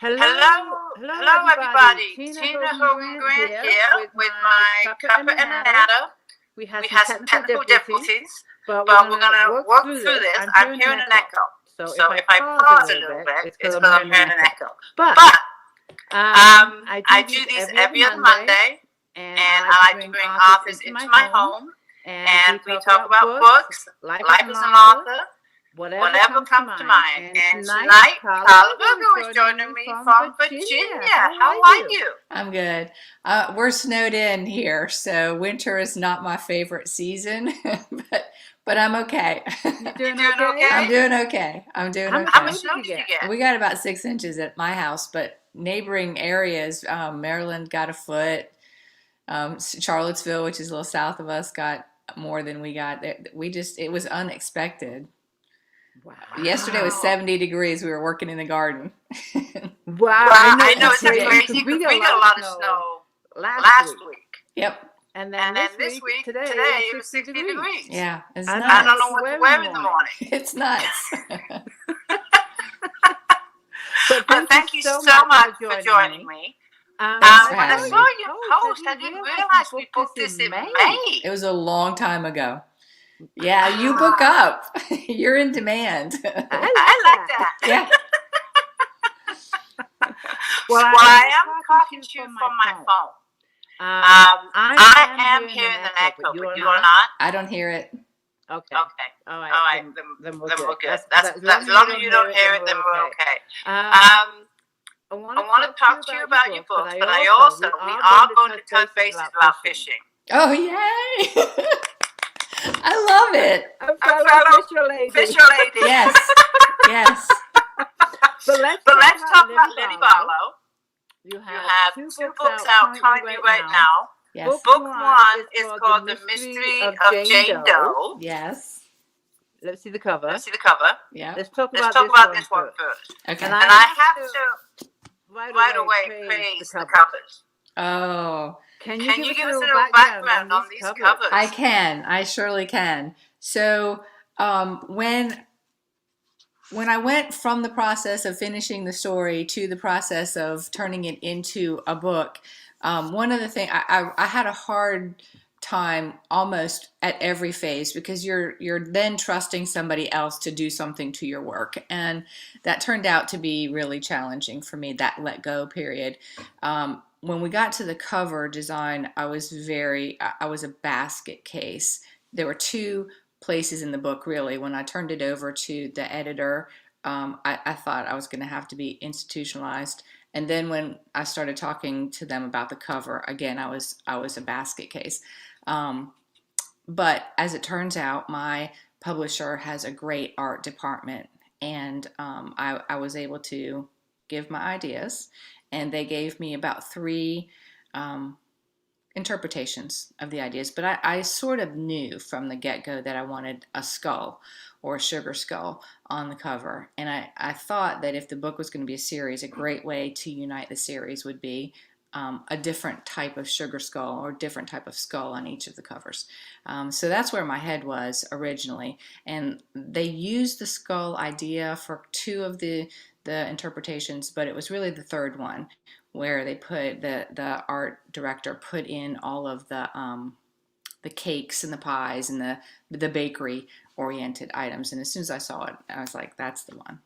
Hello, everybody. Tina Hogan Grant here with my Cuppa A Natter. We had some technical difficulties, but we're going to work through this. I'm hearing an echo. So if I pause a little bit, it's because I'm hearing an echo. But I do these every other Monday, and I like to bring authors into my home, and we talk about books, life as an author, whatever comes to mind. And tonight, Carla Vergot is joining me from Virginia. How are you? I'm good. We're snowed in here, so winter is not my favorite season, but I'm okay. You doing okay? I'm doing okay. How much snow did you get? We got about 6 inches at my house, but neighboring areas, Maryland got a foot. Charlottesville, which is a little south of us, got more than we got. It was unexpected. Wow. Yesterday was 70 degrees. We were working in the garden. Wow. I know it's crazy. We got a lot of snow last week. Yep. And then this week, today it was 60 degrees. Yeah. It's nuts. I don't know what to wear in the morning. It's nuts. But thank you so much for joining me. When I saw your post, I didn't realize we booked this in May. It was a long time ago. Yeah, you book up. You're in demand. I like that. Yeah. Well, I am talking to you from my phone. I am hearing an echo, but you are not? I don't hear it. Okay. All right. Then we're good. As long as you don't hear it, then we're okay. I want to talk to you about your books, but we are going to touch bases about fishing. Oh, yay! I love it. A fellow fisher lady. Yes. But let's talk about Lily Barlow. You have two books out currently right now. Yes. Book one is called The Mystery of Jane Doe. Yes. Let's see the cover. Yeah. Let's talk about this one first. Okay. And I have to right away praise the covers. Oh. Can you give us a little background on these covers? I can. I surely can. So when I went from the process of finishing the story to the process of turning it into a book, one of the things I had a hard time almost at every phase, because you're then trusting somebody else to do something to your work, and that turned out to be really challenging for me, that let go period. When we got to the cover design, I was a basket case. There were two places in the book, really. When I turned it over to the editor, I thought I was going to have to be institutionalized. And then when I started talking to them about the cover, again, I was a basket case. But as it turns out, my publisher has a great art department, and I was able to give my ideas, and they gave me about 3 interpretations of the ideas. But I sort of knew from the get-go that I wanted a skull, or a sugar skull, on the cover. And I thought that if the book was going to be a series, a great way to unite the series would be a different type of sugar skull, or different type of skull on each of the covers. So that's where my head was originally. And they used the skull idea for 2 of the interpretations, but it was really the 3rd one where they put the art director put in all of the cakes and the pies and the bakery oriented items. And as soon as I saw it, I was like, that's the one.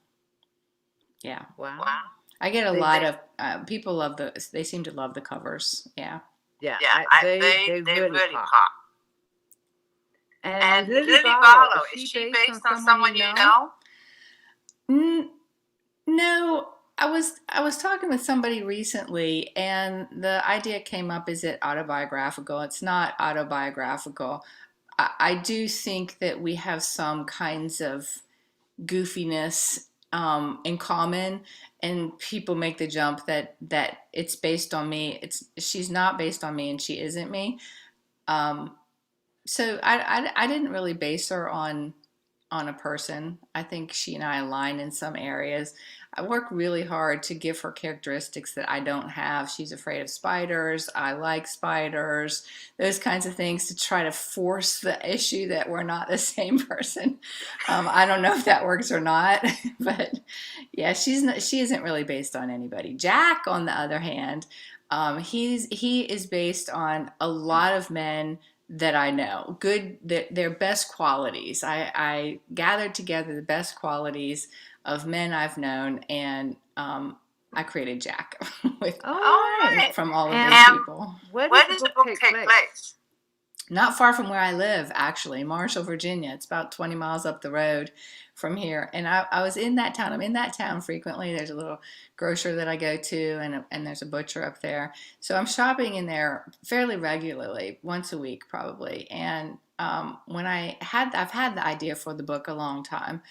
Yeah. Wow. I get a lot of people love they seem to love the covers. Yeah. Yeah. They really pop. And Lily Barlow, is she based on someone you know? No, I was talking with somebody recently, and the idea came up, is it autobiographical? It's not autobiographical. I do think that we have some kinds of goofiness in common, and people make the jump that it's based on me. She's not based on me, and she isn't me. So I didn't really base her on on a person. I think she and I align in some areas. I work really hard to give her characteristics that I don't have. She's afraid of spiders. I like spiders. Those kinds of things to try to force the issue that we're not the same person. I don't know if that works or not, but yeah, she isn't really based on anybody. Jack, on the other hand, he is based on a lot of men that I know. Good, their best qualities. I gathered together the best qualities of men I've known, and I created Jack with from all of those people. Where does the book take place? Not far from where I live, actually, Marshall, Virginia. It's about 20 miles up the road from here. And I was in that town. I'm in that town frequently. There's a little grocer that I go to, and there's a butcher up there. So I'm shopping in there fairly regularly, once a week probably. And when I've had the idea for the book a long time.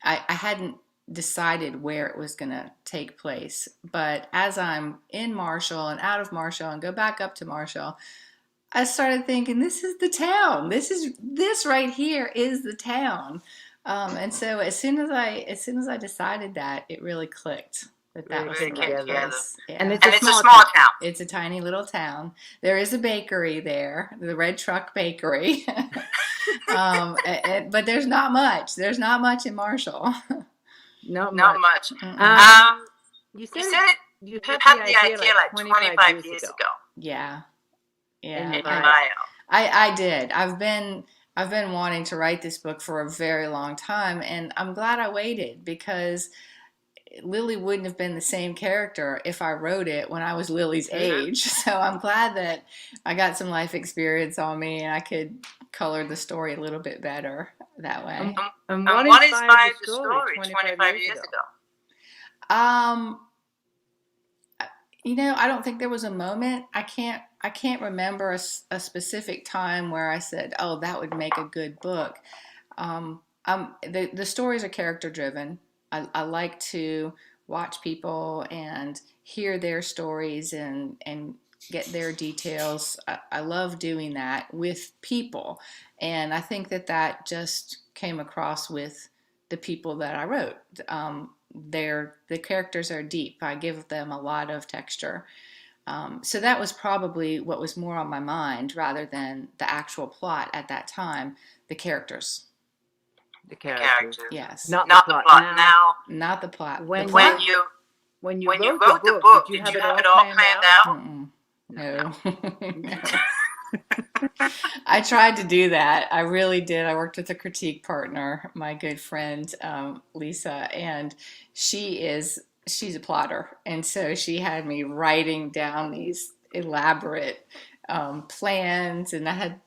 I hadn't decided where it was going to take place. But as I'm in Marshall and out of Marshall and go back up to Marshall, I started thinking, this is the town. This right here is the town. And so as soon as I decided that, it really clicked that was the right place. Yeah. And it's a small town. It's a tiny little town. There is a bakery there, the Red Truck Bakery. But there's not much. There's not much in Marshall. Not much. You said you had the idea like 25 years ago. Yeah. In Yeah. your bio. I did. I've been wanting to write this book for a very long time, and I'm glad I waited, because Lily wouldn't have been the same character if I wrote it when I was Lily's age. So I'm glad that I got some life experience on me and I could color the story a little bit better that way. And what inspired the story 25 years ago? I don't think there was a moment. I can't remember a specific time where I said, "Oh, that would make a good book." The stories are character driven. I like to watch people and hear their stories and get their details. I love doing that with people, and I think that just came across with the people that I wrote. The characters are deep. I give them a lot of texture. So that was probably what was more on my mind rather than the actual plot at that time. The characters. The characters. Yes. Not the plot. Now. Not the plot. When The you wrote the book, did you have it all planned out? No. I tried to do that. I really did. I worked with a critique partner, my good friend Lisa, and she's a plotter, and so she had me writing down these elaborate plans, and I had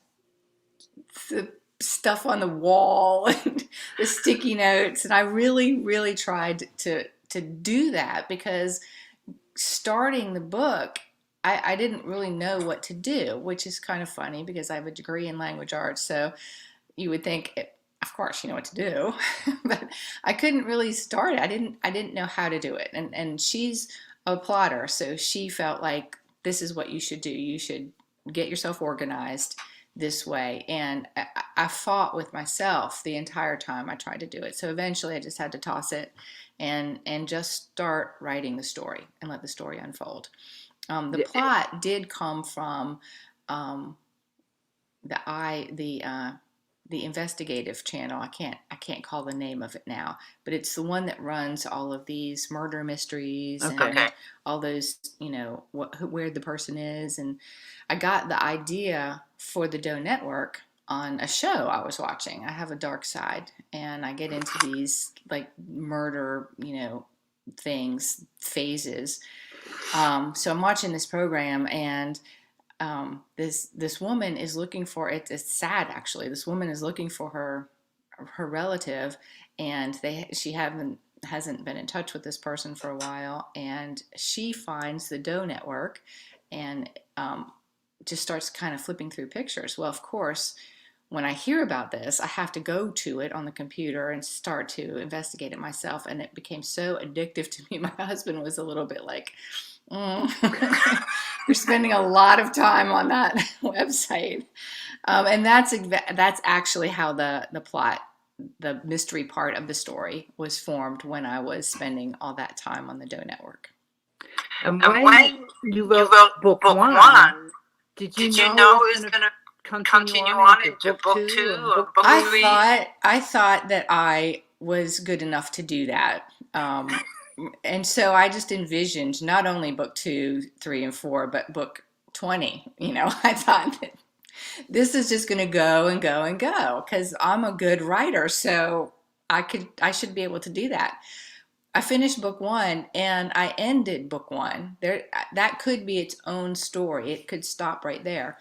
the stuff on the wall and the sticky notes, and I really, really tried to do that, because starting the book, I didn't really know what to do, which is kind of funny because I have a degree in language arts, so you would think, of course, you know what to do, but I couldn't really start it. I didn't know how to do it, and she's a plotter, so she felt like this is what you should do. You should get yourself organized this way, and I fought with myself the entire time I tried to do it. So eventually, I just had to toss it and just start writing the story and let the story unfold. The plot did come from the investigative channel. I can't call the name of it now, but it's the one that runs all of these murder mysteries and all those, where the person is. And I got the idea for the Doe Network on a show I was watching. I have a dark side, and I get into these like murder, phases. So I'm watching this program, and this woman is looking for it. It's sad, actually. This woman is looking for her relative, and she hasn't been in touch with this person for a while, and she finds the Doe Network and just starts kind of flipping through pictures. Well, of course, when I hear about this, I have to go to it on the computer and start to investigate it myself, and it became so addictive to me. My husband was a little bit like, you're spending a lot of time on that website. And that's actually how the plot the mystery part of the story was formed when I was spending all that time on the Doe Network. And when you wrote book one, did you know it was going to continue on into book two or book three? I thought that I was good enough to do that. And so I just envisioned not only book 2, 3, and 4, but book 20. I thought that this is just going to go and go and go because I'm a good writer, so I should be able to do that. I finished book 1 and I ended book 1. That could be its own story. It could stop right there.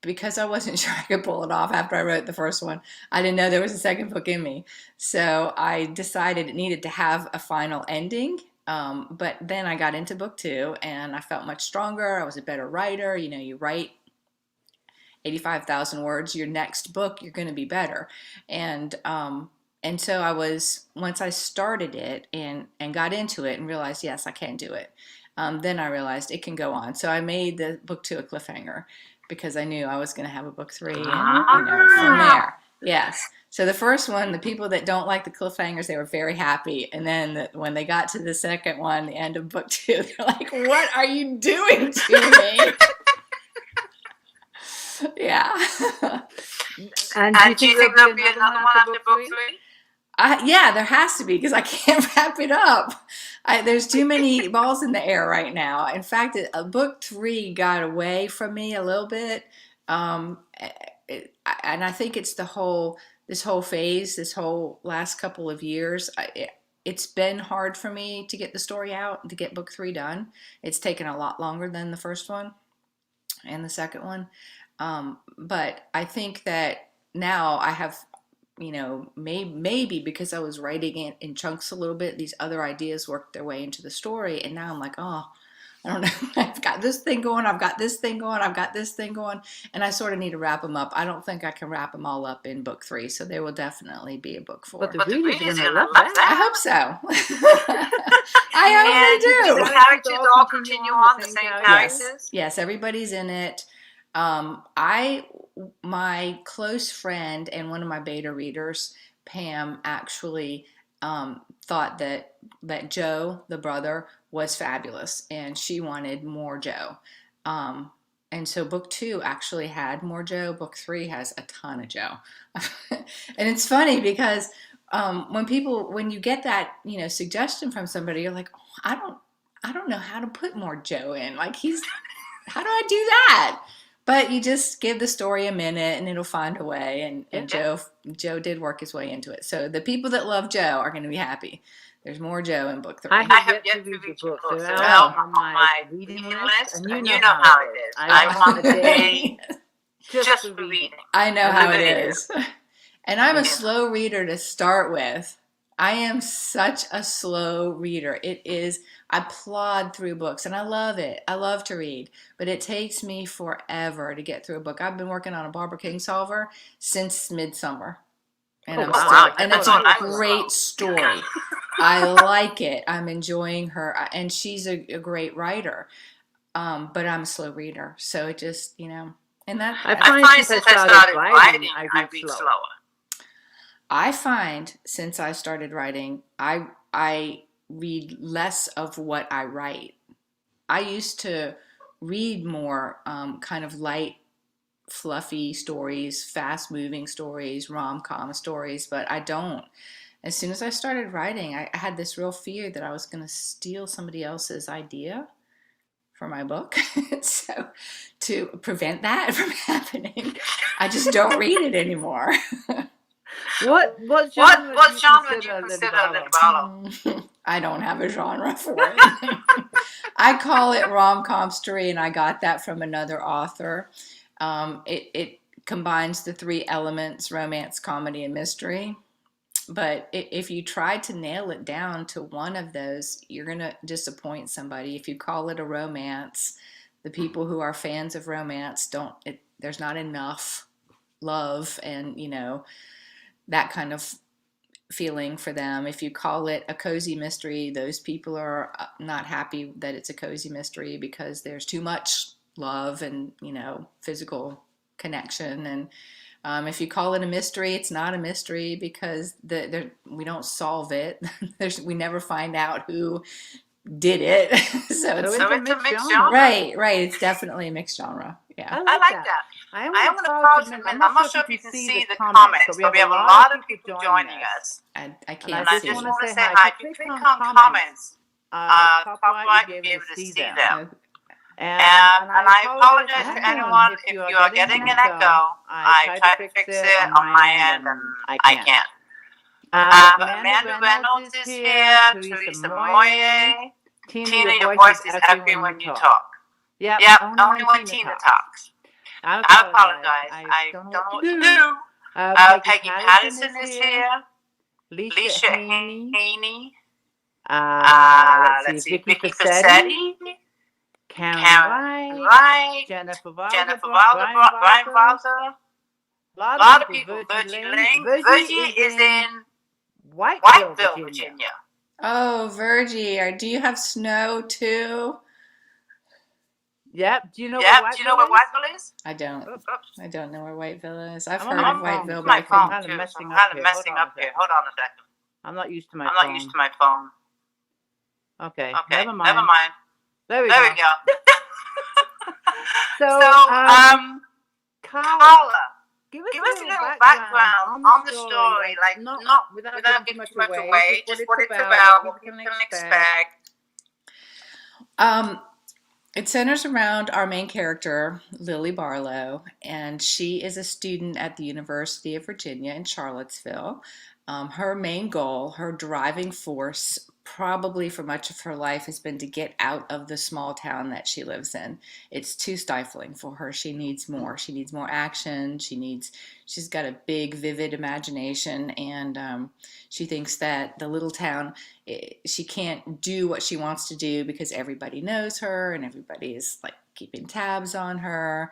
Because I wasn't sure I could pull it off after I wrote the first one. I didn't know there was a second book in me. So I decided it needed to have a final ending. But then I got into book 2 and I felt much stronger. I was a better writer. You write 85,000 words, your next book, you're going to be better. And so once I started it and got into it and realized, yes, I can do it. Then I realized it can go on. So I made the book 2 a cliffhanger because I knew I was going to have a book 3 and from there. Yes. So the first one, the people that don't like the cliffhangers, they were very happy. And then when they got to the second one, the end of book 2, they're like, what are you doing to me? Yeah. And do you think there'll be another one after book 3? Yeah, there has to be because I can't wrap it up. There's too many balls in the air right now. In fact, book 3 got away from me a little bit. And I think it's this whole phase, this whole last couple of years. It's been hard for me to get the story out, to get book 3 done. It's taken a lot longer than the first one and the second one. But I think that now I have, maybe because I was writing it in chunks a little bit, these other ideas worked their way into the story. And now I'm like, oh, I don't know. I've got this thing going. I've got this thing going. I've got this thing going. And I sort of need to wrap them up. I don't think I can wrap them all up in book 3. So there will definitely be a book 4. But the readers are going to love that. I hope so. I hope they do. The characters all continue on, the same characters? Yes, everybody's in it. My close friend and one of my beta readers, Pam, actually thought that Joe, the brother, was fabulous, and she wanted more Joe. And so book 2 actually had more Joe. Book 3 has a ton of Joe. And it's funny because when you get that suggestion from somebody, you're like, oh, I don't know how to put more Joe in. Like how do I do that? But you just give the story a minute and it'll find a way. And Joe did work his way into it. So the people that love Joe are going to be happy. There's more Joe in book 3. I have yet to read the book. They're out on my reading list. And you know how it is. I want a day just for reading. I know how it is. And I'm a slow reader to start with. I am such a slow reader. I plod through books and I love it. I love to read, but it takes me forever to get through a book. I've been working on a Barbara Kingsolver since Midsummer. And it's a great story. I like it. I'm enjoying her, and she's a great writer. But I'm a slow reader, so it just, and that I find since I started writing, I read slower. I find since I started writing, I read less of what I write. I used to read more kind of light, fluffy stories, fast-moving stories, rom-com stories, but I don't. As soon as I started writing, I had this real fear that I was going to steal somebody else's idea for my book. So to prevent that from happening, I just don't read it anymore. What genre do you consider Little I don't have a genre for it. I call it rom-com story, and I got that from another author. It combines the 3 elements: romance, comedy, and mystery. But if you try to nail it down to one of those, you're going to disappoint somebody. If you call it a romance, the people who are fans of romance there's not enough love and, that kind of feeling for them. If you call it a cozy mystery, those people are not happy that it's a cozy mystery because there's too much love and, physical connection. And If you call it a mystery, it's not a mystery because we don't solve it. We never find out who did it. So it's So it's a mixed genre. Right. It's definitely a mixed genre. Yeah. I like that. I am going to pause a minute. I'm not sure if you can see the comments, but we have a lot of people joining us. I can't see. And I just want to say hi. If you click on comments, top right, you'll be able to see them. And I apologize to anyone if you are getting an echo. I tried to fix it on my end, and I can't. Amanda Reynolds is here. Teresa Moye. Tina, your voice is echoing when you talk. Yep, only when Tina talks. I apologize. I don't know what to do. Peggy Patterson is here. Leisha Haney. Let's see. Vicky Fassetti. Karen Wright. Jennifer Wilder. Brian Wilder. A lot of people. Virgie Lane. Virgie is in Whiteville, Virginia. Oh, Virgie, do you have snow too? Yep. Do you know where Whiteville is? I don't. Oops. I don't know where Whiteville is. I've heard of Whiteville, but my phone I'm kind of messing up here. Hold on a second. I'm not used to my phone. Okay. Never mind. There we go. So, Carla, give us a little background on the story, like not without giving too much away, just what it's about, what people can expect. It centers around our main character, Lily Barlow, and she is a student at the University of Virginia in Charlottesville. Her main goal, her driving force, probably for much of her life, has been to get out of the small town that she lives in. It's too stifling for her. She needs more. She needs more action. She's got a big, vivid imagination, and she thinks that the little town, she can't do what she wants to do because everybody knows her and everybody is like keeping tabs on her.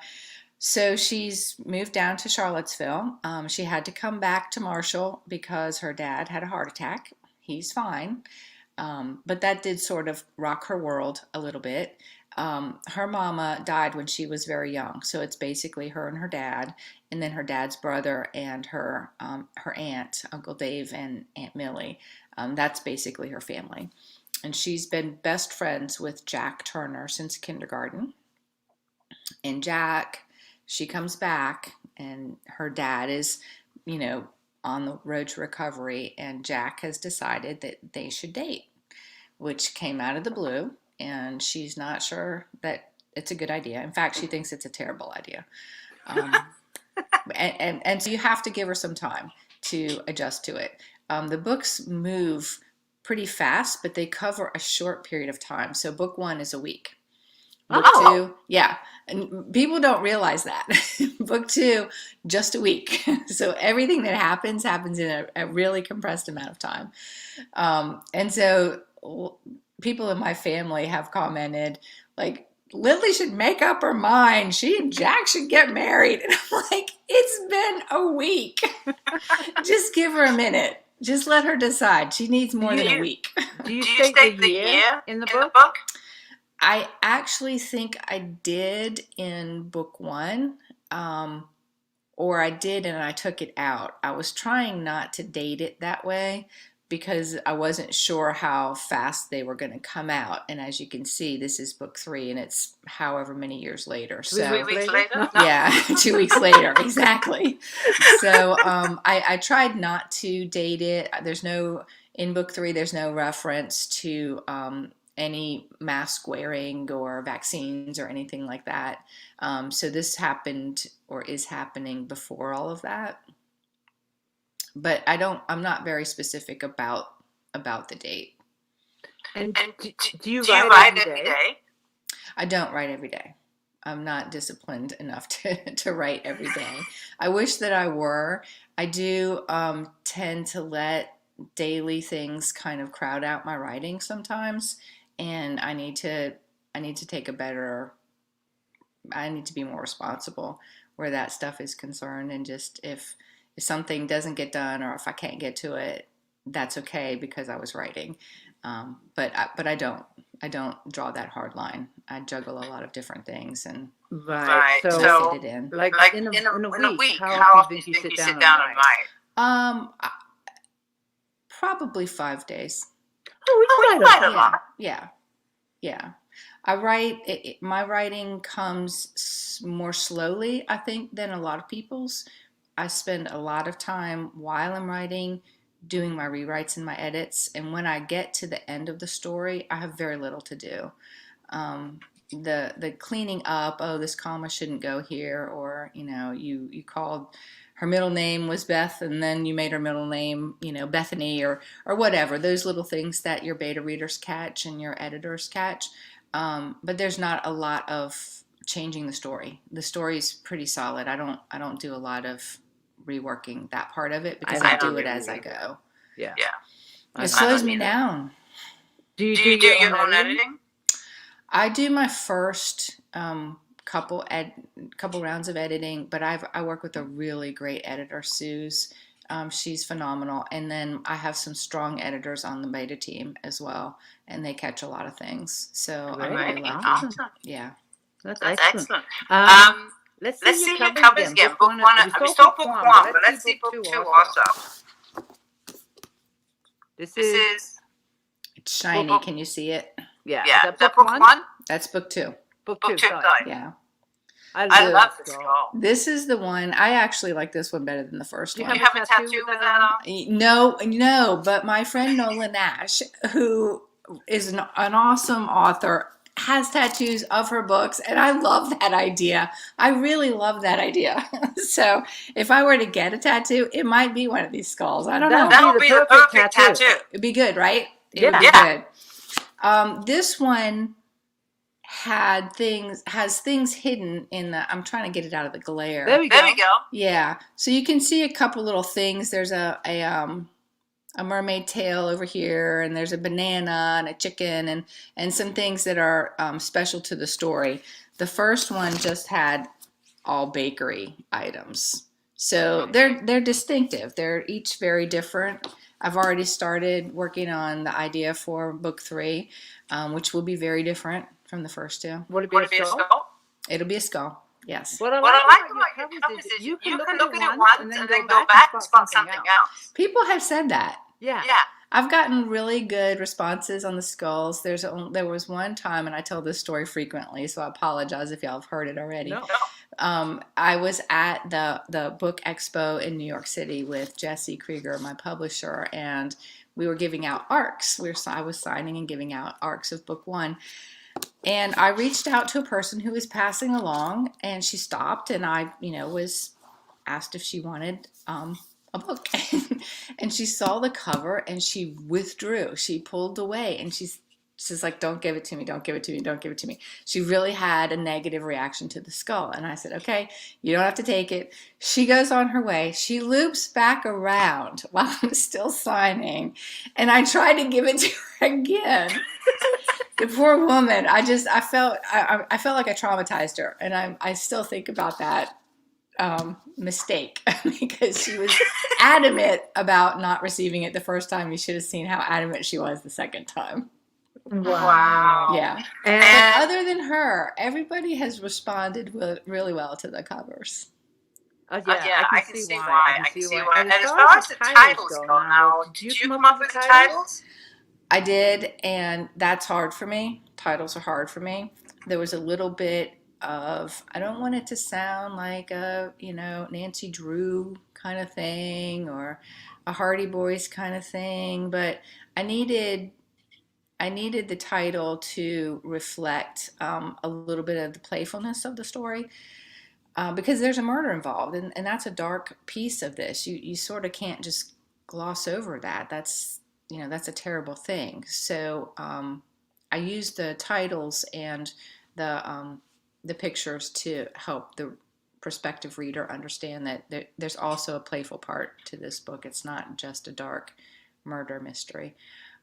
So she's moved down to Charlottesville. She had to come back to Marshall because her dad had a heart attack. He's fine. But that did sort of rock her world a little bit. Her mama died when she was very young. So it's basically her and her dad, and then her dad's brother and her aunt, Uncle Dave and Aunt Millie. That's basically her family. And she's been best friends with Jack Turner since kindergarten. And Jack, she comes back, and her dad is, on the road to recovery, and Jack has decided that they should date, which came out of the blue, and she's not sure that it's a good idea. In fact, she thinks it's a terrible idea. And so you have to give her some time to adjust to it. The books move pretty fast, but they cover a short period of time. So book 1 is a week. Book 2, yeah. And people don't realize that. Book 2, just a week. So everything that happens in a really compressed amount of time. And so people in my family have commented, like, Lily should make up her mind. She and Jack should get married. And I'm like, it's been a week. Just give her a minute. Just let her decide. She needs more than a week. Do you state the year in the book? I actually think I did in book 1, or I did and I took it out. I was trying not to date it that way because I wasn't sure how fast they were going to come out. And as you can see, this is book 3, and it's however many years later. So 2 weeks later? Yeah, 2 weeks later, exactly. So I tried not to date it. In book 3, there's no reference to any mask wearing or vaccines or anything like that. So this happened or is happening before all of that. But I'm not very specific about the date. And do you write every day? I don't write every day. I'm not disciplined enough to write every day. I wish that I were. I do tend to let daily things kind of crowd out my writing sometimes. And I need to be more responsible where that stuff is concerned. And just if something doesn't get done or if I can't get to it, that's okay because I was writing. But I don't. don't draw that hard line. I juggle a lot of different things and Right. So fit it in. like in a week, how often do you think you sit down and write? Probably 5 days. Oh, we write a lot. Yeah. I write. My writing comes more slowly, I think, than a lot of people's. I spend a lot of time while I'm writing, doing my rewrites and my edits, and when I get to the end of the story, I have very little to do. The cleaning up, oh, this comma shouldn't go here, or you called her middle name was Beth and then you made her middle name Bethany, or whatever, those little things that your beta readers catch and your editors catch. But there's not a lot of changing the story. The story's pretty solid. I don't do a lot of reworking that part of it because I do it as I go. Yeah. It slows me down. Do you do your own editing? I do my first couple rounds of editing, but I work with a really great editor, Suze. She's phenomenal. And then I have some strong editors on the beta team as well, and they catch a lot of things. So I'm really lucky. Awesome. Yeah. That's excellent. Let's see your covers again. Book one. We stole book one, but let's see book two also. This is... It's shiny. Can you see it? Yeah. Is that book one? That's book two. Book two. Yeah. I love the skull. This is the one. I actually like this one better than the first one. Do you have a tattoo with that on? No, but my friend Nola Nash, who is an awesome author, has tattoos of her books, and I love that idea. I really love that idea. So if I were to get a tattoo, it might be one of these skulls. I don't know. That would be the perfect tattoo. It'd be good, right? It would be good. This one has things hidden in the, I'm trying to get it out of the glare. There we go. Yeah. So you can see a couple little things. There's a mermaid tail over here, and there's a banana and a chicken and some things that are special to the story. The first one just had all bakery items. So they're distinctive. They're each very different. I've already started working on the idea for book 3, which will be very different from the first two. Would it be a skull? It'll be a skull, yes. What I like about your covers is you can look at it once and then go back and spot something else. People have said that. Yeah. I've gotten really good responses on the skulls. There was one time, and I tell this story frequently, so I apologize if y'all have heard it already. No. I was at the book expo in New York City with Jesse Krieger, my publisher, and we were giving out ARCs. I was signing and giving out ARCs of book 1. And I reached out to a person who was passing along, and she stopped, and I, was asked if she wanted a book. And she saw the cover, and she withdrew. She pulled away, and she's like, don't give it to me, don't give it to me, don't give it to me. She really had a negative reaction to the skull. And I said, okay, you don't have to take it. She goes on her way. She loops back around while I'm still signing, and I tried to give it to her again. The poor woman. I felt like I traumatized her, and I still think about that mistake because she was adamant about not receiving it the first time. You should have seen how adamant she was the second time. Wow. Yeah. And other than her, everybody has responded really well to the covers. I can see why. And as far as the titles go now, did you come up with the titles? I did, and that's hard for me. Titles are hard for me. There was a little bit of, I don't want it to sound like a, Nancy Drew kind of thing or a Hardy Boys kind of thing, but I needed the title to reflect a little bit of the playfulness of the story, because there's a murder involved, and that's a dark piece of this. You sort of can't just gloss over that. That's a terrible thing. So I used the titles and the pictures to help the prospective reader understand that there's also a playful part to this book. It's not just a dark murder mystery.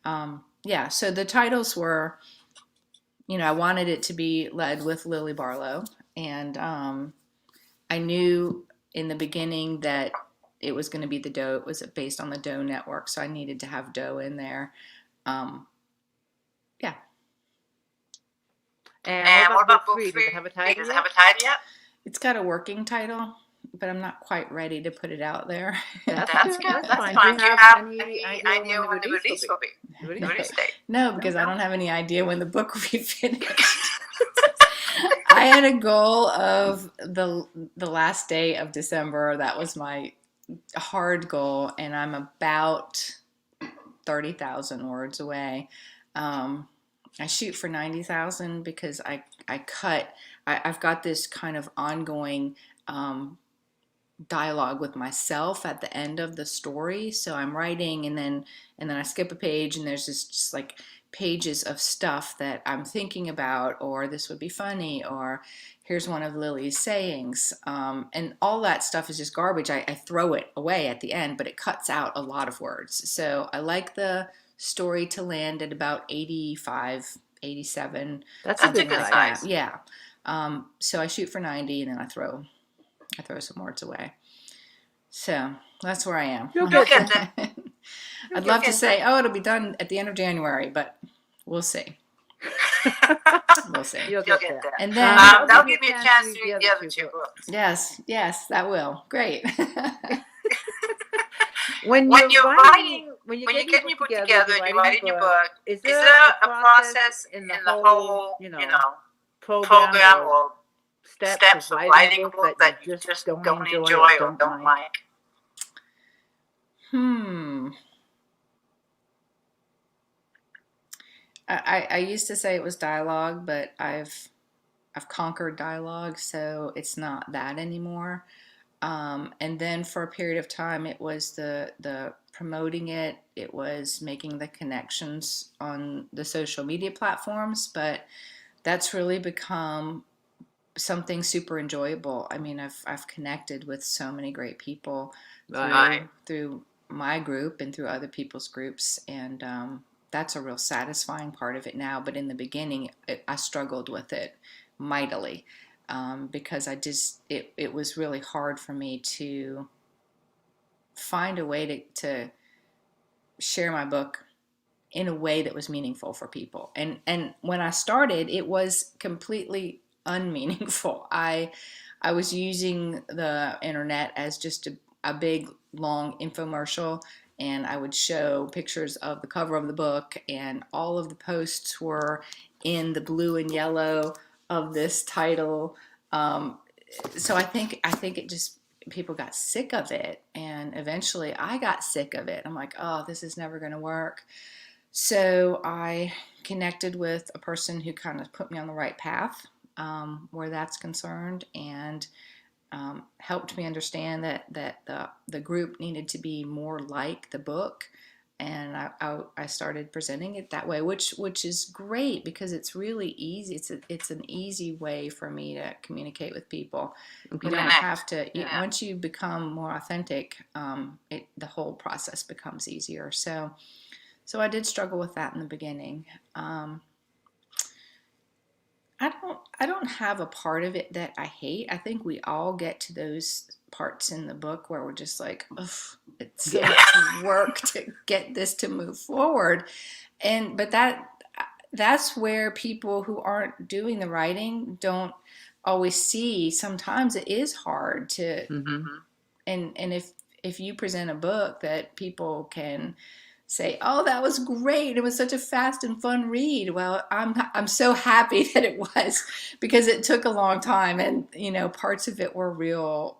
So the titles were, I wanted it to be led with Lily Barlow, and I knew in the beginning that it was going to be the Doe. It was based on the Doe network, so I needed to have Doe in there. And what about book 3? Does it have a title yet? It's got a working title, but I'm not quite ready to put it out there. That's good. That's fine. Do you have any idea when the release will be? The release date? No, because I don't have any idea when the book will be finished. I had a goal of the last day of December. That was my hard goal, and I'm about 30,000 words away. I shoot for 90,000 because I've got this kind of ongoing dialogue with myself at the end of the story. So I'm writing and then I skip a page and there's this just like pages of stuff that I'm thinking about, or this would be funny, or here's one of Lily's sayings. And all that stuff is just garbage. I throw it away at the end, but it cuts out a lot of words. So I like the story to land at about 85, 87. That's a good size. Yeah. So I shoot for 90 and then I throw some words away. So that's where I am. You'll get there. I'd love to say, it'll be done at the end of January, but we'll see. We'll see. You'll get there. And then that'll give me a chance to read the other 2 books. Yes, that will. Great. When you're getting your book together and you're writing your book, is there a process in the whole, program or steps of writing a book that you just don't enjoy or don't like? I used to say it was dialogue, but I've conquered dialogue, so it's not that anymore. And then for a period of time, it was the promoting it. It was making the connections on the social media platforms, but that's really become something super enjoyable. I mean, I've connected with so many great people through my group and through other people's groups, and that's a real satisfying part of it now. But in the beginning, I struggled with it mightily. Because it was really hard for me to find a way to share my book in a way that was meaningful for people. And when I started, it was completely unmeaningful. I was using the internet as just a big, long infomercial, and I would show pictures of the cover of the book, and all of the posts were in the blue and yellow of this title. So I think it just, people got sick of it, and eventually I got sick of it. I'm like, this is never going to work. So I connected with a person who kind of put me on the right path where that's concerned, and helped me understand that the group needed to be more like the book. And I started presenting it that way, which is great because it's really easy. It's an easy way for me to communicate with people. You don't have to. Once you become more authentic, the whole process becomes easier. So I did struggle with that in the beginning. I don't have a part of it that I hate. I think we all get to those parts in the book where we're just like, it's so much work to get this to move forward. But that's where people who aren't doing the writing don't always see. Sometimes it is hard to, and if you present a book that people can say, that was great, it was such a fast and fun read. Well, I'm so happy that it was, because it took a long time, and parts of it were real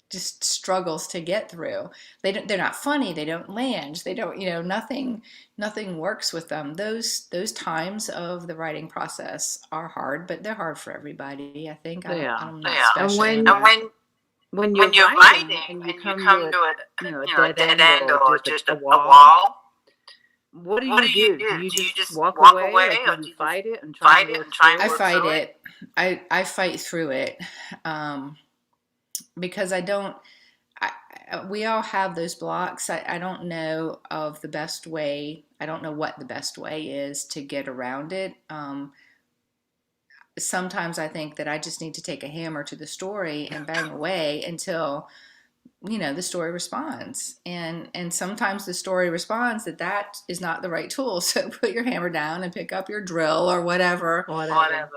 just struggles to get through. They're not funny, they don't land, they don't, nothing works with them. Those times of the writing process are hard, but they're hard for everybody, I think. I'm not special. And when you're writing and you come to a dead end or just a wall, what do you do? Do you just walk away, or do you fight it and try to work through it? I fight it. I fight through it because we all have those blocks. I don't know of the best way. I don't know what the best way is to get around it. Sometimes I think that I just need to take a hammer to the story and bang away until the story responds, and sometimes the story responds that is not the right tool. So put your hammer down and pick up your drill or whatever.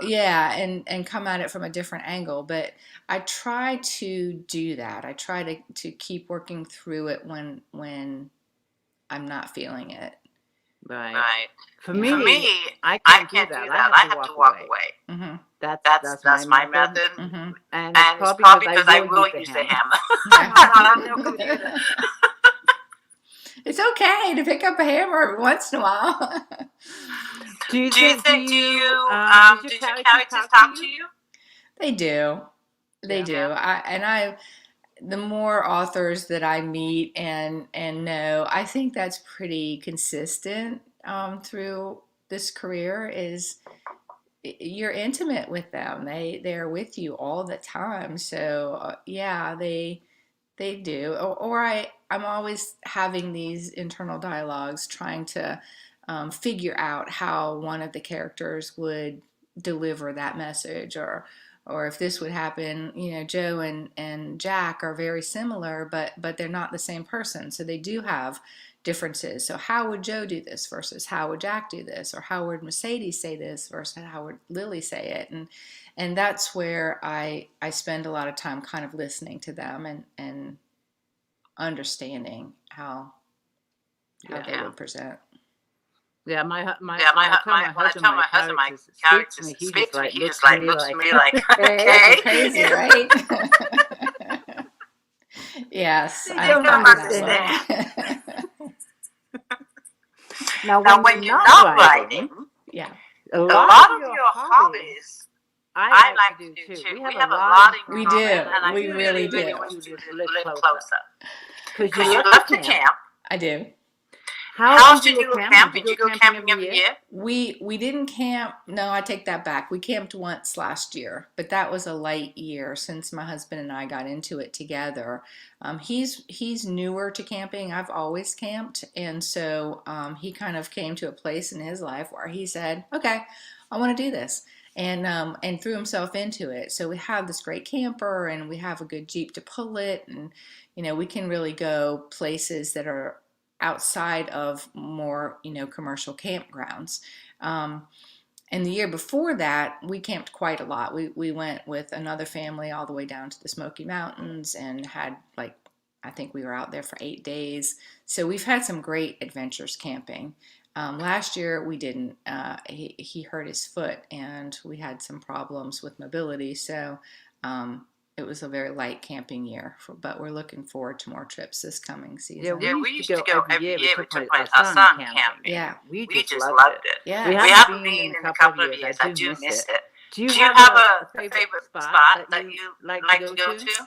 Yeah, and come at it from a different angle. But I try to do that. I try to keep working through it when I'm not feeling it. Right. For me, I can't do that. I have to walk away. Mm-hmm. That's my method. Mm-hmm. And it's probably because I will use the hammer. It's okay to pick up a hammer every once in a while. Do you think, did your characters talk to you? They do. They do. The more authors that I meet and know, I think that's pretty consistent through this career. Is you're intimate with them. They're with you all the time. So yeah, they do. Or I'm always having these internal dialogues, trying to figure out how one of the characters would deliver that message, or if this would happen. Joe and Jack are very similar, but they're not the same person, so they do have differences. So how would Joe do this versus how would Jack do this, or how would Mercedes say this versus how would Lily say it, and that's where I spend a lot of time kind of listening to them and understanding how they would present. Yeah, when I tell my husband my characters speak to me, he just like looks at me like, okay, crazy, right? Yes, I don't understand. Now, when you're not writing, a lot of your hobbies, I like to do too. We have a lot in common. We do. And I really do. Want you to live closer. Because you love to camp. I do. How else did you go camping? Did you go camping every year? We didn't camp. No, I take that back. We camped once last year, but that was a light year since my husband and I got into it together. He's newer to camping. I've always camped, and so he kind of came to a place in his life where he said, "Okay, I want to do this." And threw himself into it. So we have this great camper, and we have a good Jeep to pull it, and we can really go places that are outside of more commercial campgrounds. And the year before that, we camped quite a lot. We went with another family all the way down to the Smoky Mountains and had I think we were out there for 8 days. So we've had some great adventures camping. Last year we didn't. He hurt his foot, and we had some problems with mobility. So it was a very light camping year. But we're looking forward to more trips this coming season. Yeah, we used to go every year. We took our son camping. Yeah, we just loved it. Yeah, we haven't been in a couple of years. I do miss it. Do you have a favorite spot that you like to go to?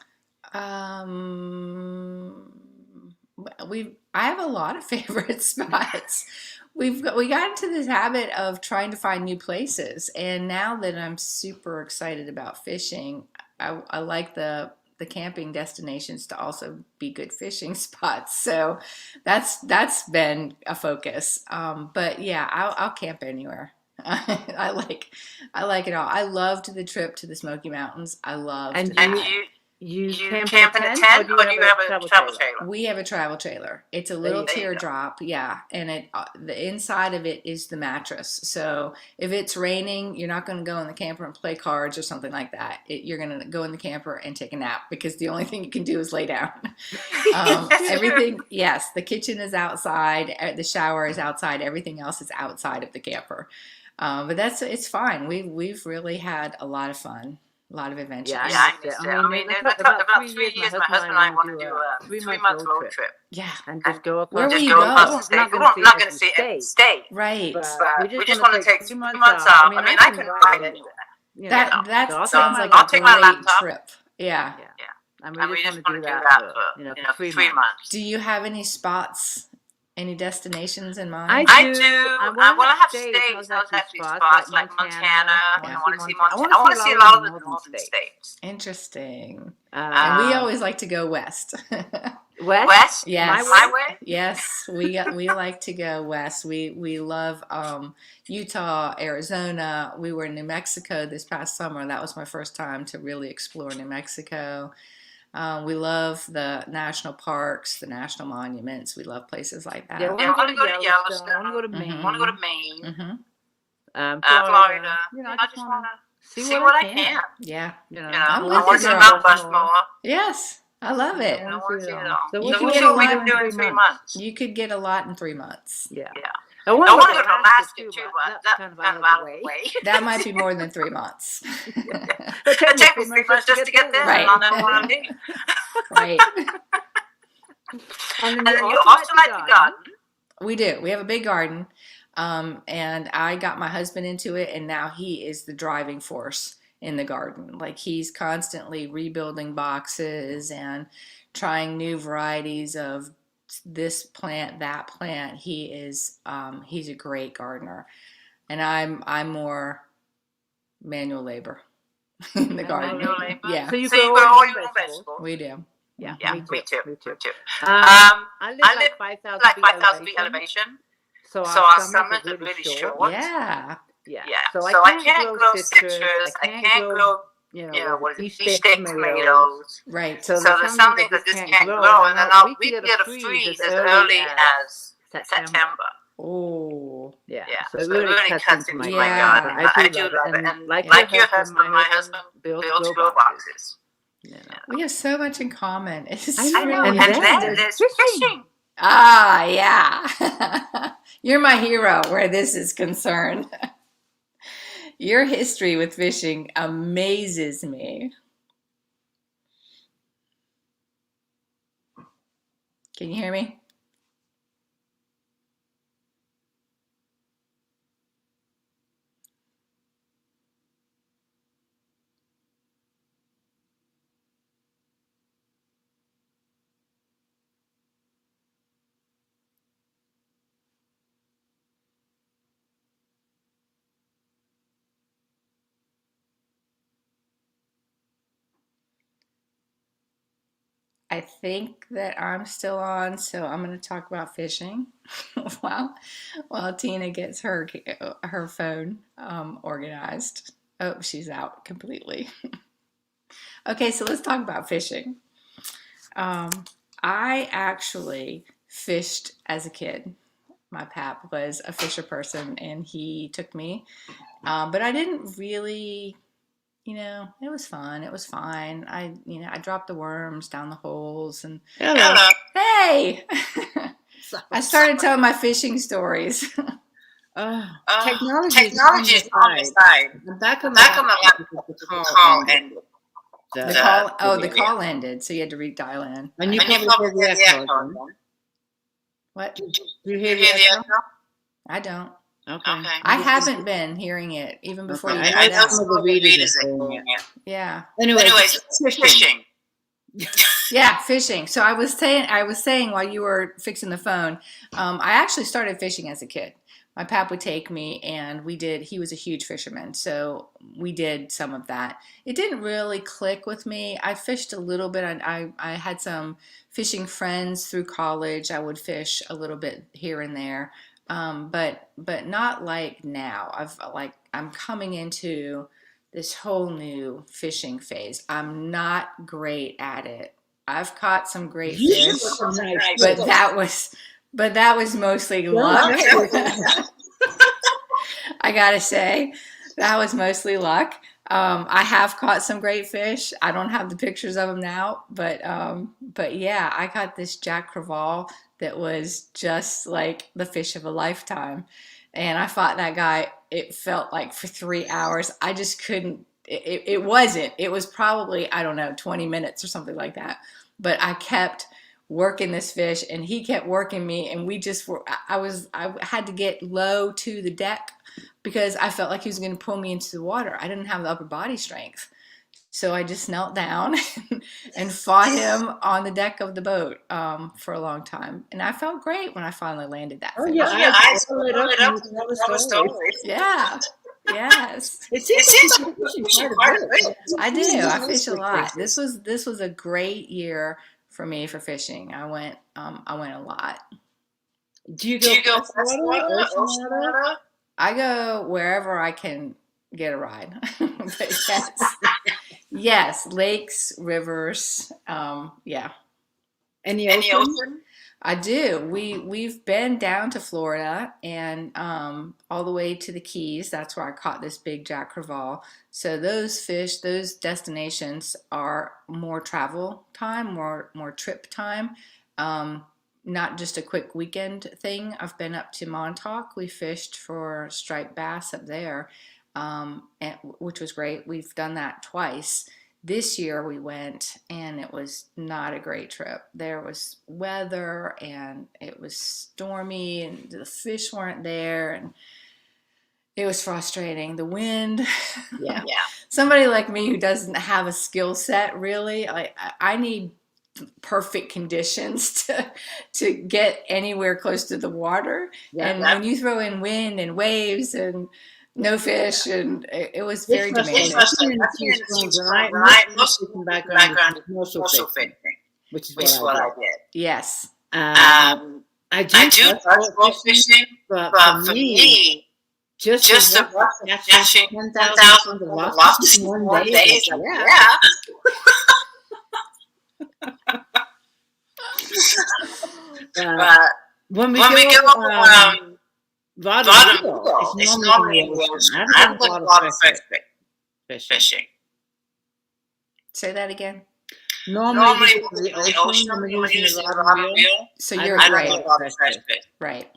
I have a lot of favorite spots. We got into this habit of trying to find new places, and now that I'm super excited about fishing, I like the camping destinations to also be good fishing spots. So that's been a focus. But yeah, I'll camp anywhere. I like it all. I loved the trip to the Smoky Mountains. I loved. And you camp in a tent, or do you have a travel trailer? We have a travel trailer. It's a little teardrop, yeah, and the inside of it is the mattress. So if it's raining, you're not going to go in the camper and play cards or something like that. You're going to go in the camper and take a nap, because the only thing you can do is lay down. Everything, yes, the kitchen is outside, the shower is outside, everything else is outside of the camper. But it's fine. We've really had a lot of fun. A lot of adventures. Yeah, I mean, about 3 years, my husband and I want to do a 3-month road trip. Yeah. And just go across. Where will you go? We're not going to see it state. Right. We just want to take 3 months off. I mean, I can ride anywhere. That sounds like I'll a take my great laptop. trip. Yeah. I mean, we just want to do that for 3 months. Do you have any spots? Any destinations in mind? I do. I have states. I have spots like Montana. I want to see Montana. I want to see a lot of the northern states. Interesting. And we always like to go west. West? Yes. My way? Yes, we like to go west. We love Utah, Arizona. We were in New Mexico this past summer. That was my first time to really explore New Mexico. We love the national parks, the national monuments. We love places like that. Yeah, I want to go to Yellowstone. I want to go to Maine. Mhm. I want to go to Maine. Mm-hmm. Florida. I just want to see what I can. Yeah. I with want to you, see girl. Mount Rushmore. Yes, I love it. I want to see it all. So You can see what we can do in 3 months. You could get a lot in 3 months. Yeah. I want to go to Alaska too, but that's kind of out of the way. That might be more than 3 months. It takes me 3 months just to get there. Right. And I'll want to do. Right. And then you also like the garden. We do. We have a big garden. And I got my husband into it, and now he is the driving force in the garden. Like, he's constantly rebuilding boxes and trying new varieties of this plant, that plant. He's a great gardener, and I'm more manual labor in the garden. Yeah. So you grow all your own vegetables. We do. Yeah, Yeah. me too. I live like 5,000 feet elevation. So our summers are really short. Yeah. So I can't grow citrus. I can't grow, what is it, beef steak tomatoes. Right. So there's something that just can't grow. And then we can get a freeze as early as September. Oh. Yeah. So it really cuts into my garden. I do love it. And like your husband, my husband builds grow boxes. We have so much in common. I know. And then there's fishing. Ah, yeah. You're my hero where this is concerned. Your history with fishing amazes me. Can you hear me? I think that I'm still on, so I'm going to talk about fishing while Tina gets her phone organized. Oh, she's out completely. Okay, so let's talk about fishing. I actually fished as a kid. My pap was a fisher person, and he took me, but I didn't really. It was fun. It was fine. I dropped the worms down the holes and hey, I started telling my fishing stories. Technology is on the side. The back of the call ended. The call ended, so you had to redial in. And you probably heard the echo. What? Did you hear the echo? I don't. Okay. I haven't been hearing it even before you I got know out. some of the readers are hearing it. Yeah. Anyways, fishing. Yeah, fishing. So I was saying while you were fixing the phone, I actually started fishing as a kid. My pap would take me, and he was a huge fisherman, so we did some of that. It didn't really click with me. I fished a little bit. I had some fishing friends through college. I would fish a little bit here and there. But not like now. I'm coming into this whole new fishing phase. I'm not great at it. I've caught some great fish, but that was mostly luck. I gotta say, that was mostly luck. I have caught some great fish. I don't have the pictures of them now, but yeah, I caught this Jack Crevalle that was just like the fish of a lifetime. And I fought that guy, it felt like for 3 hours. I just couldn't, it wasn't. It was probably, I don't know, 20 minutes or something like that. But I kept working this fish, and he kept working me, and we just were, I had to get low to the deck because I felt like he was going to pull me into the water. I didn't have the upper body strength. So I just knelt down and fought him on the deck of the boat for a long time. And I felt great when I finally landed that fish. Oh, yeah, I pulled it up. Yeah. Yes. It seems like you're fishing quite a bit. I do. I fish a lot. This was a great year for me for fishing. I went a lot. Do you go freshwater, ocean water? I go wherever I can get a ride. But Yes, lakes, rivers. Yeah. And the ocean? I do. We've been down to Florida and all the way to the Keys. That's where I caught this big Jack Crevalle. So those fish, those destinations are more travel time, more trip time. Not just a quick weekend thing. I've been up to Montauk. We fished for striped bass up there, which was great. We've done that twice. This year we went and it was not a great trip. There was weather and it was stormy and the fish weren't there and it was frustrating. The wind. Yeah. Somebody like me who doesn't have a skill set really, I need perfect conditions to get anywhere close to the water. When you throw in wind and waves and no fish, and it was very demanding. My background is commercial fishing, which is what I did. Yes. I do boat fishing, but for me, just the catching 10,000 lobsters in one day. Yeah. When we go vaudeville, it's normally in the ocean. I haven't done a lot of fishing. Say that again. Normally the ocean, when we're using the vaudeville. So you're right.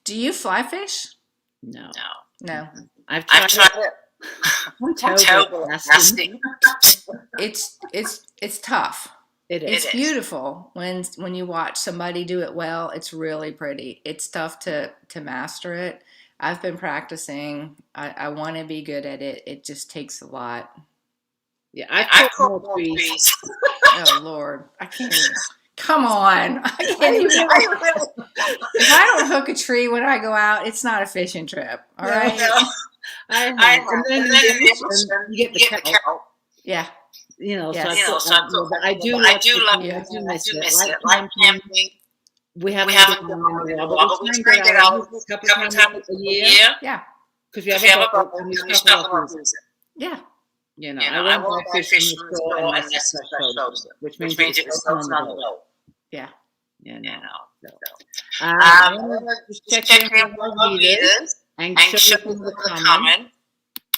Do you fly fish? No. I've tried it. I'm terrible at casting. It's tough. It's beautiful when you watch somebody do it well. It's really pretty. It's tough to master it. I've been practicing. I want to be good at it. It just takes a lot. Yeah, I caught more trees. Oh Lord, I can't even. Come on, I can't even. If I don't hook a tree when I go out, it's not a fishing trip. All right. And then you get the cow. Yeah. I do miss it. Like camping. We haven't done it but we try to get out a couple times a year. Yeah. Because we have a boat and we snuff off it. Yeah. I won't go fishing in the store and that's which means it goes on the boat. Yeah. Just check in for meters and ship in the common.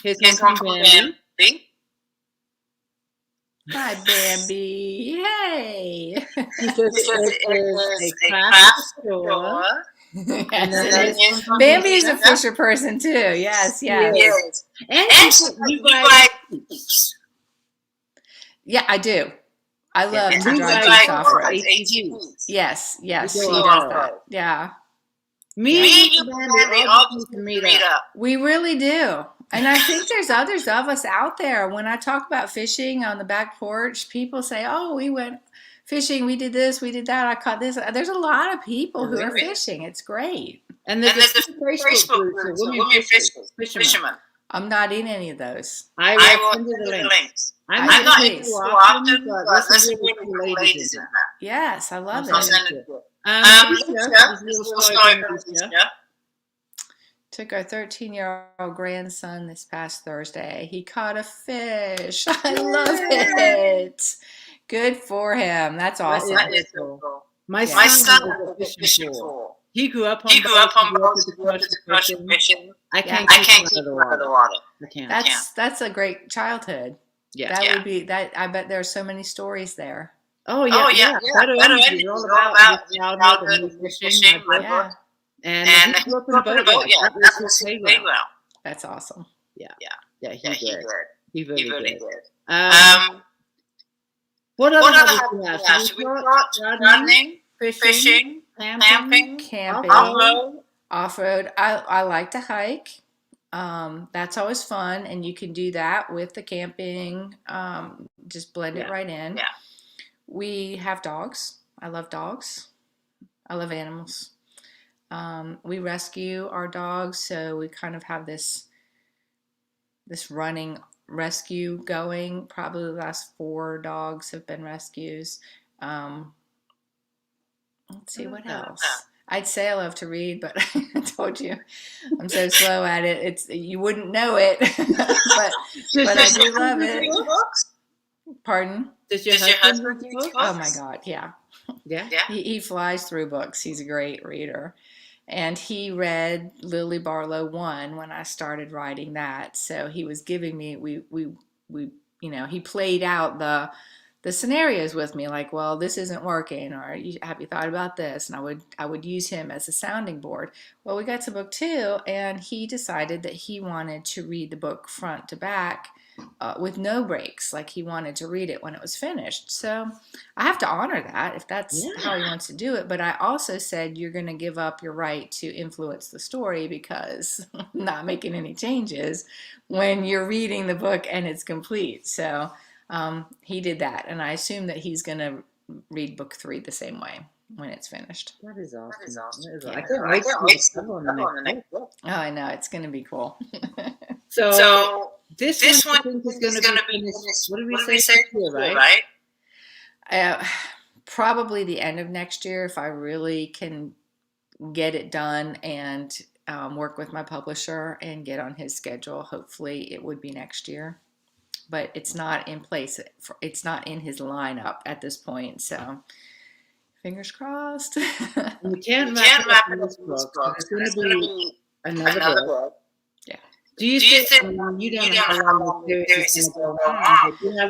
Here's one from Bambi. Hi, Bambi. Yay. It's a craft store. Yes, Bambi's a fisher person too. Yes. And you buy peeps. Yeah, I do. I love to drive peeps off road. Yes, she does that. Yeah. Me and Bambi all meet up. We really do. And I think there's others of us out there. When I talk about fishing on the back porch, people say, "Oh, we went fishing. We did this. We did that. I caught this." There's a lot of people who are fishing. It's great. And there's a Facebook group for women fishermen. I'm not in any of those. I will send you the links. I'm not in too often, but this is really ladies in that. Yes, I love it. I'll send it to you. Took our 13-year-old grandson this past Thursday. He caught a fish. I love it. Good for him. That's awesome. That is cool. My son is a fishing pool. He grew up on boats. Fishing. I can't keep him out of the water. I can't. That's a great childhood. Yeah. That would be that. I bet there are so many stories there. Oh yeah. Better Energy is all about childhood and fishing. Yeah. And he grew up in a boat. That was his playground. That's awesome. Yeah, he did. He really did. What other hobbies do we have? We got gardening, fishing, camping, off-road. I like to hike. That's always fun, and you can do that with the camping. Just blend it right in. Yeah. We have dogs. I love dogs. I love animals. We rescue our dogs, so we kind of have this running rescue going. Probably the last 4 dogs have been rescues. Let's see what else. I'd say I love to read, but I told you I'm so slow at it. You wouldn't know it, but I do love it. Pardon? Does your husband read books? Oh my God, yeah. Yeah. He flies through books. He's a great reader. And he read Lily Barlow 1 when I started writing that. So he was giving me, he played out the scenarios with me, like, well, this isn't working, or have you thought about this? And I would use him as a sounding board. Well, we got to book 2, and he decided that he wanted to read the book front to back with no breaks. Like, he wanted to read it when it was finished. So I have to honor that if that's how he wants to do it. But I also said, you're going to give up your right to influence the story, because I'm not making any changes when you're reading the book and it's complete. So he did that, and I assume that he's going to read book 3 the same way when it's finished. That is awesome. Yeah. I can't wait to stumble on the next book. Oh, I know, it's going to be cool. So this one I think is going to be finished. What did we say? Right? Probably the end of next year, if I really can get it done and work with my publisher and get on his schedule. Hopefully it would be next year. But it's not in place. It's not in his lineup at this point. So, fingers crossed. You can't wrap it up in this book. It's going to be another book. Yeah. Do you think you don't know how long the series is going to go on? Do you have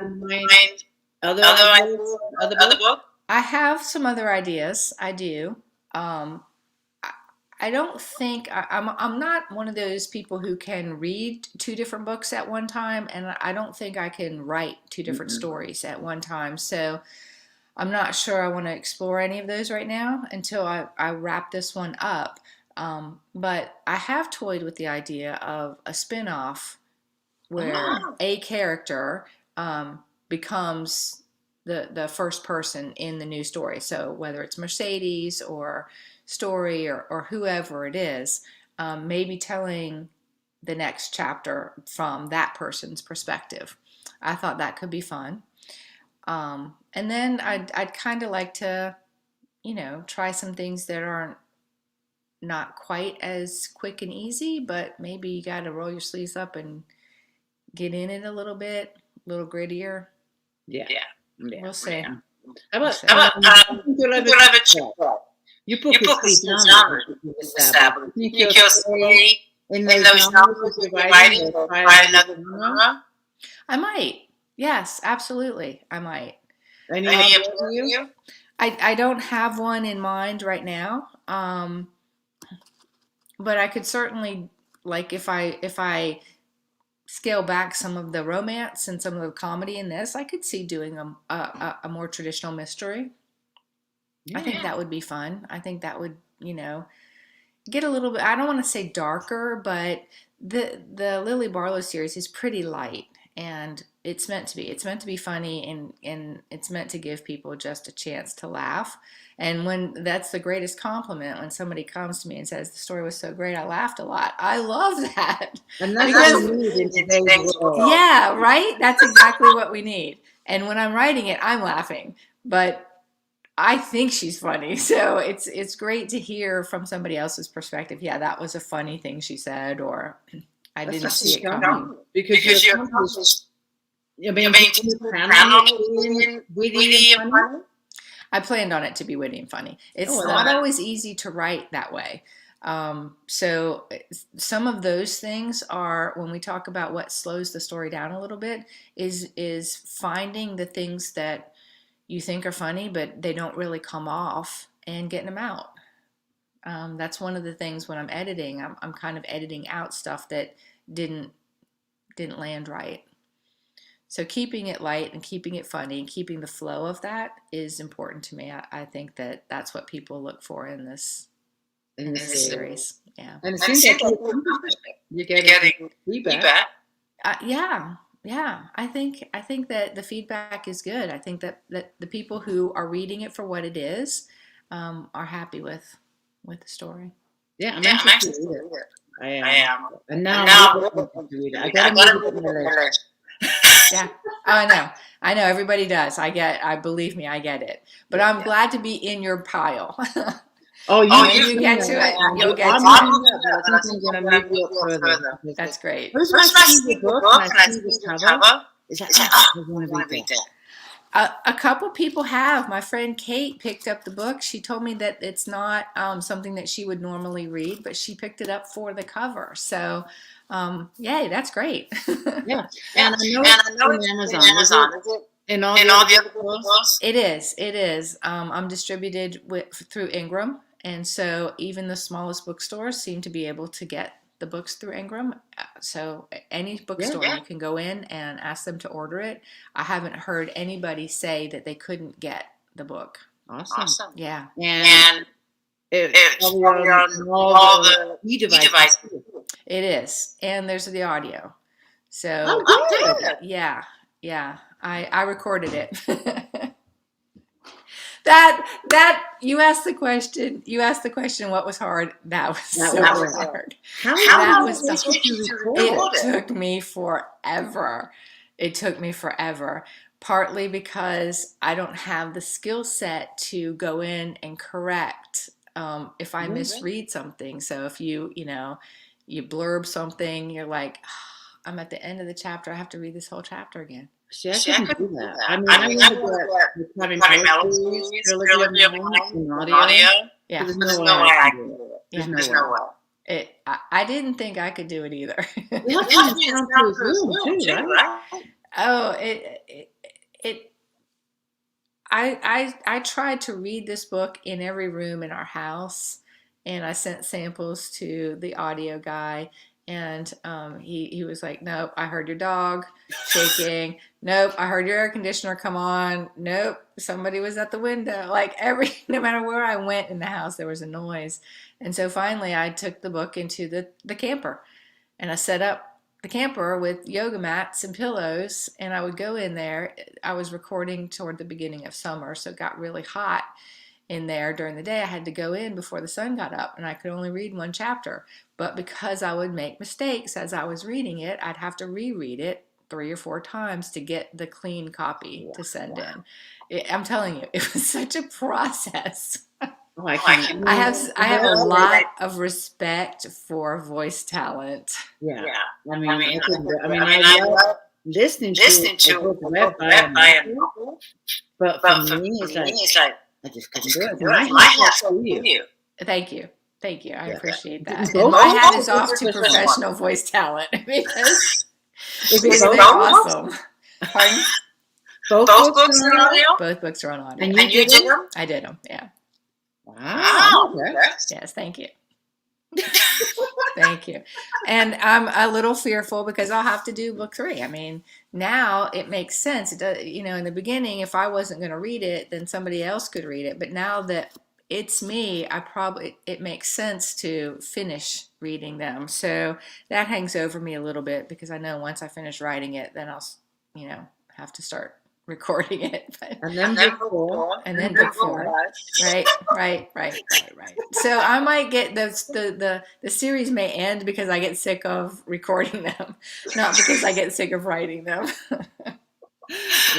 in mind other book? I have some other ideas. I do. I don't think I'm not one of those people who can read 2 different books at one time, and I don't think I can write 2 different stories at one time. So I'm not sure I want to explore any of those right now until I wrap this one up. But I have toyed with the idea of a spin-off where a character becomes the first person in the new story. So whether it's Mercedes or Story or whoever it is, maybe telling the next chapter from that person's perspective. I thought that could be fun. And then I'd kind of like to, try some things that aren't not quite as quick and easy, but maybe you got to roll your sleeves up and get in it a little bit, a little grittier. Yeah. We'll see. How about you put these genres established. You think you'll stay in those genres you're writing or try another genre? I might. Yes, absolutely. I might. Any idea for you? I don't have one in mind right now. But I could certainly, like, if I scale back some of the romance and some of the comedy in this, I could see doing a more traditional mystery. Yeah. I think that would be fun. I think that would, get a little bit, I don't want to say darker, but the Lily Barlow series is pretty light, and it's meant to be. It's meant to be funny, and it's meant to give people just a chance to laugh. And when that's the greatest compliment, when somebody comes to me and says, the story was so great, I laughed a lot. I love that. And that's what we need in today's world. Yeah, right? That's exactly what we need. And when I'm writing it, I'm laughing. But I think she's funny. So it's great to hear from somebody else's perspective. Yeah, that was a funny thing she said, or I didn't see it coming. Because you're accomplished. I mean, witty and funny? I planned on it to be witty and funny. It's not always easy to write that way. So some of those things are, when we talk about what slows the story down a little bit, is finding the things that you think are funny, but they don't really come off, and getting them out. That's one of the things when I'm editing. I'm kind of editing out stuff that didn't land right. So keeping it light and keeping it funny and keeping the flow of that is important to me. I think that's what people look for in this series. Yeah. And it seems like you're getting feedback. Yeah. I think that the feedback is good. I think that the people who are reading it for what it is are happy with the story. Yeah, I'm actually to read it. I am. And now I'm looking to read it. I got to move it in my list. Yeah, I know. Everybody does. Believe me, I get it. But I'm glad to be in your pile. You get to it. You'll get to it. That's great. First I see the book and I see this cover, It's like, I want to read that. A couple people have. My friend Kate picked up the book. She told me that it's not something that she would normally read, but she picked it up for the cover. So, yay, that's great. Yeah, and I know it's on Amazon. Is it in all the other books? It is. I'm distributed through Ingram, and so even the smallest bookstores seem to be able to get the books through Ingram. So any bookstore, you can go in and ask them to order it. I haven't heard anybody say that they couldn't get the book. Awesome. Yeah. And it's on all the e-devices. It is. And there's the audio. So good. Yeah. I recorded it. That you asked the question. What was hard? That was so hard. It took me forever. Partly because I don't have the skill set to go in and correct if I misread something. So if you blurb something, you're like, I'm at the end of the chapter. I have to read this whole chapter again. See, I couldn't do that. I mean, I remember having melodies, trilogy of audio. Yeah. There's no way I can do it. There's no way. I didn't think I could do it either. You have to sound through Zoom too, right? Oh, I tried to read this book in every room in our house, and I sent samples to the audio guy. And he was like, nope, I heard your dog shaking. Nope, I heard your air conditioner come on. Nope, somebody was at the window. Like no matter where I went in the house, there was a noise. And so finally I took the book into the camper, and I set up the camper with yoga mats and pillows, and I would go in there. I was recording toward the beginning of summer, so it got really hot in there during the day. I had to go in before the sun got up, and I could only read one chapter. But because I would make mistakes as I was reading it, I'd have to reread it 3 or 4 times to get the clean copy to send in. I'm telling you, it was such a process. I have a lot of respect for voice talent. Yeah. I love listening to it read by a novel, but for me, it's like, I just couldn't do it. My hat's off to you. Thank you. I appreciate that. And my hat is off to professional voice talent because they're awesome. Pardon? Both books are on audio? Both books are on audio. And you did them? I did them, yeah. Wow. Yes, thank you. Thank you. And I'm a little fearful because I'll have to do book 3. I mean, now it makes sense. It does, in the beginning, if I wasn't going to read it, then somebody else could read it. But now that it's me, it makes sense to finish reading them. So that hangs over me a little bit because I know once I finish writing it, then I'll, have to start recording it. And then book 4. Right. So I might get the series may end because I get sick of recording them, not because I get sick of writing them.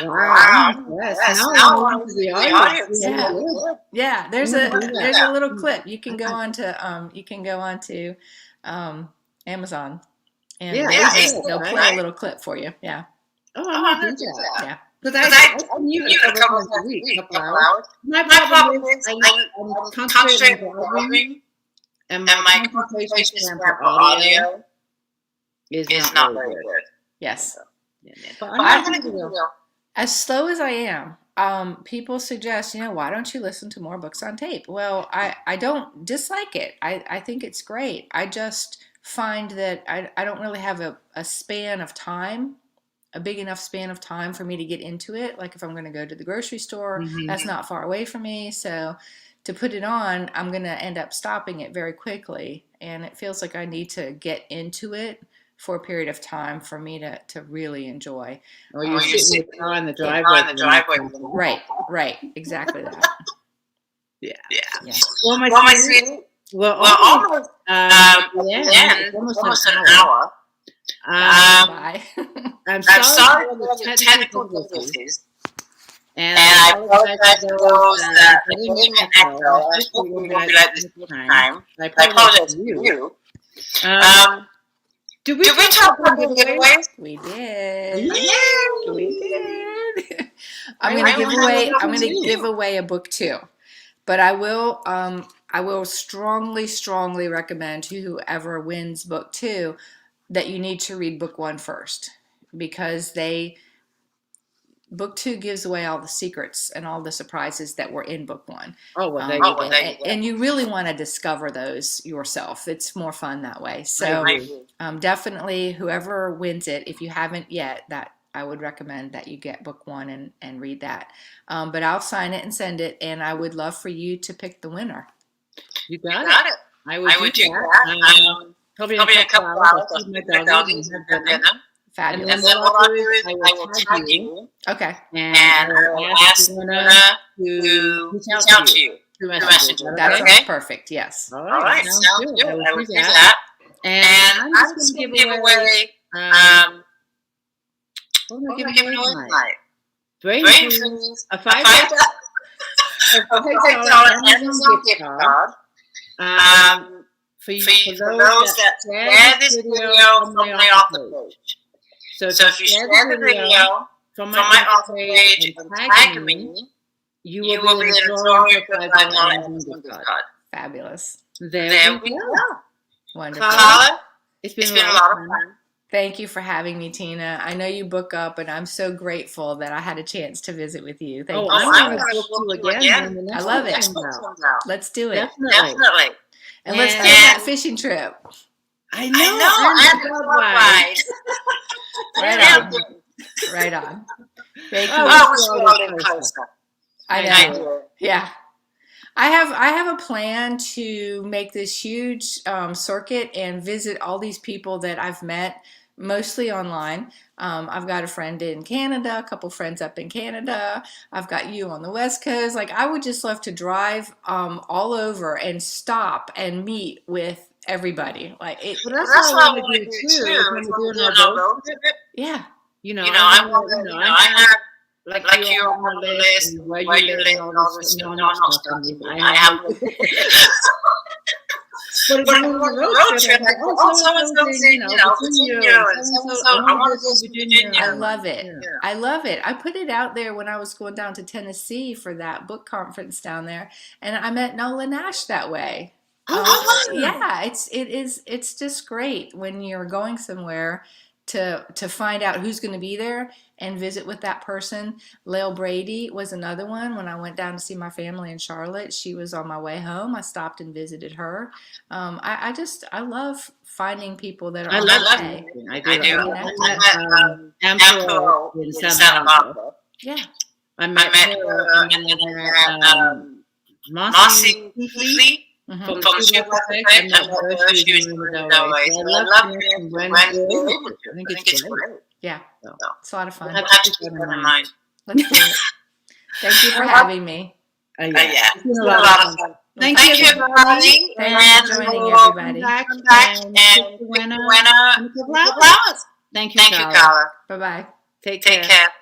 Wow. Yes. Now the audience. Yeah. There's a little clip. You can go on to Amazon, and they'll play a little clip for you. Yeah. Oh, I'm gonna do that. Yeah. Because I knew it a couple of weeks, couple hours. My problem is I'm concentrating on reading, and my concentration span for audio is not very good. Yes. But I'm going to do as slow as I am, people suggest, why don't you listen to more books on tape? Well, I don't dislike it. I think it's great. I just find that I don't really have a span of time, a big enough span of time for me to get into it. Like if I'm going to go to the grocery store, that's not far away from me. So to put it on, I'm going to end up stopping it very quickly. And it feels like I need to get into it for a period of time for me to really enjoy. Or you're sitting in the driveway. Right. Exactly that. Yeah. Well, my sweetie. Almost an hour. Bye. I'm sorry for the technical difficulties. And I apologize to those that didn't echo. I hope we will be like this time. I apologize to you. Did we talk about giveaways? We did. Yeah. We did. I'm I going to give want to away. have a I'm going to book give too. away a book too, but I will. I will strongly recommend to whoever wins book 2 that you need to read book 1 first, because book 2 gives away all the secrets and all the surprises that were in book 1. Oh, well, there you go. And you really want to discover those yourself. It's more fun that way. So definitely whoever wins it, if you haven't yet, that I would recommend that you get book 1 and read that. But I'll sign it and send it, and I would love for you to pick the winner. You got it. I would do that. Probably in a couple hours. I'll feed my doggies and have dinner. Fabulous. And then what I'll do is I will tag you. Okay. And I will ask Luna to reach out to you through Messenger. That sounds perfect. Yes. All right. Sounds good. I will do that. And I'm just going to give away. What am I giving away tonight? Brain freeze. A $5 Amazon gift card. For those that share this video from my author page. So if you share the video from my author page and tag me, you will be in a drawing for a $5 Amazon gift card. Fabulous. There we go. Wonderful. Carla, it's been a lot of fun. Thank you for having me, Tina. I know you book up, and I'm so grateful that I had a chance to visit with you. Thank you. I'm going to book you again. I love it. Let's do it. Definitely. And let's do that fishing trip. I know. Right on. Thank you. I know. Yeah. I have a plan to make this huge circuit and visit all these people that I've met, mostly online. I've got a friend in Canada, a couple friends up in Canada. I've got you on the West Coast. Like, I would just love to drive all over and stop and meet with everybody. Like, that's what I want to do too. Yeah. I have like you on the list, where you live, and all this stuff. I have. But if you're on a road trip, so-and-so's in, Virginia, and so-and-so, I want to go to Virginia. I love it. Yeah. I love it. I put it out there when I was going down to Tennessee for that book conference down there, and I met Nola Nash that way. Yeah, it's just great when you're going somewhere to find out who's going to be there and visit with that person. Lael Brady was another one. When I went down to see my family in Charlotte, she was on my way home. I stopped and visited her. I love finding people that are on the way. I do. I met Ampo in Santa Barbara. Yeah. I met her and Mossy Lee. From Super Effect, and she was in the way. So I love it when I think it's great. Yeah, it's a lot of fun. I have to keep that in mind. Let's do it. Thank you for having me. Yeah, it's been a lot of fun. Thank you, everybody. Thanks for joining, everybody. Come back and pick the winner. Thank you, Carla. Bye-bye. Take care.